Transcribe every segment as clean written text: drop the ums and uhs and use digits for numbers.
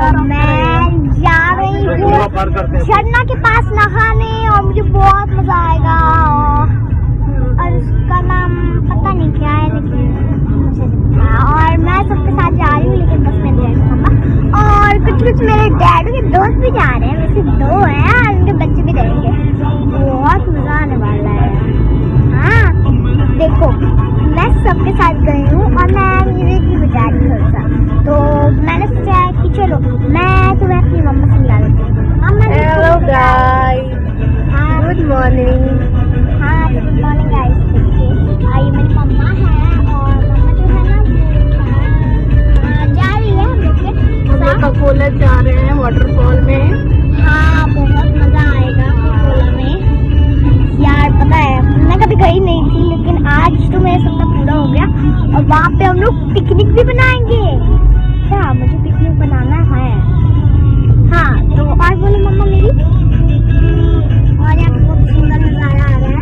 मैं जा रही हूँ झरना के पास नहाने और मुझे बहुत मजा आएगा। और उसका नाम पता नहीं क्या है लेकिन मुझे और मैं सबके साथ जा रही हूँ, लेकिन बस मेरे डैड पापा और कुछ मेरे डैड के दोस्त भी जा रहे हैं। वैसे 2 हैं और उनके बच्चे भी रहेंगे। बहुत मजा आने वाला है। हाँ देखो मैं सबके साथ गई हूँ और मैं म्यूजिक भी बजा रही हूँ थोड़ा सा, तो मैंने सोचा कि चलो मैं तुम्हें अपनी मम्मा से मिला देती हूँ। Hello guys, good morning. हाँ गुड मॉर्निंग गाइस। देखिए ये मेरी मम्मा है और मम्मा जो है ना जा रही है हम लोग के ककोलत जा रहे हैं वाटरफॉल में। हाँ बहुत मजा आएगा ककोला में यार। पता है मैं कभी गई नहीं थी, लेकिन आज तो मेरा सपना पूरा हो गया और वहाँ पे हम लोग पिकनिक भी बनाएंगे। क्या मुझे पिकनिक बनाना है। हाँ तो और बोलो मम्मा मेरी। और यहाँ पे बहुत सुंदर नजारा आ रहा है।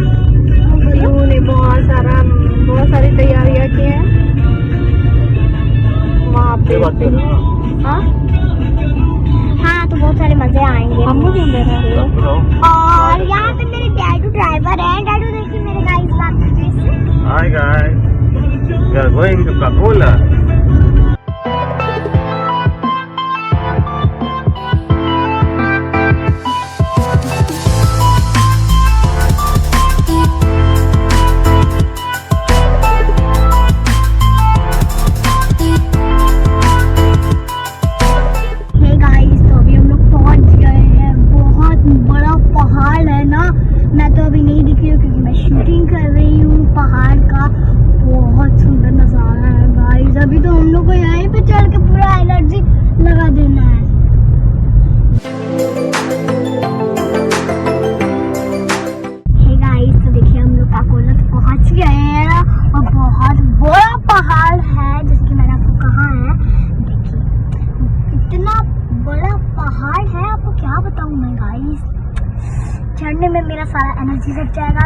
उन्होंने बहुत सारी तैयारियां की हैं वहाँ पे। हाँ तो बहुत सारे मजे आएंगे। और यहाँ पे मेरे डैडू ड्राइवर है। डैडू देखिए मेरे गाइस बात करते हैं। Hi guys, we are going to Kakolat. मैं तो अभी नहीं दिख रही हूँ क्योंकि मैं शूटिंग कर रही हूँ पहाड़ का। बहुत सुंदर नज़ारा है गाइस। अभी तो हम लोग को यहीं पे चल के पूरा एनर्जी लगा देना है। हे गाइस तो देखिए हम लोग काकोलत पहुँच गए हैं और बहुत बड़ा पहाड़ है जिसकी मैंने आपको कहा है। देखिए इतना बड़ा पहाड़ है, आपको क्या बताऊँ मैं गाइस। चढ़ने में मेरा सारा एनर्जी लग जाएगा।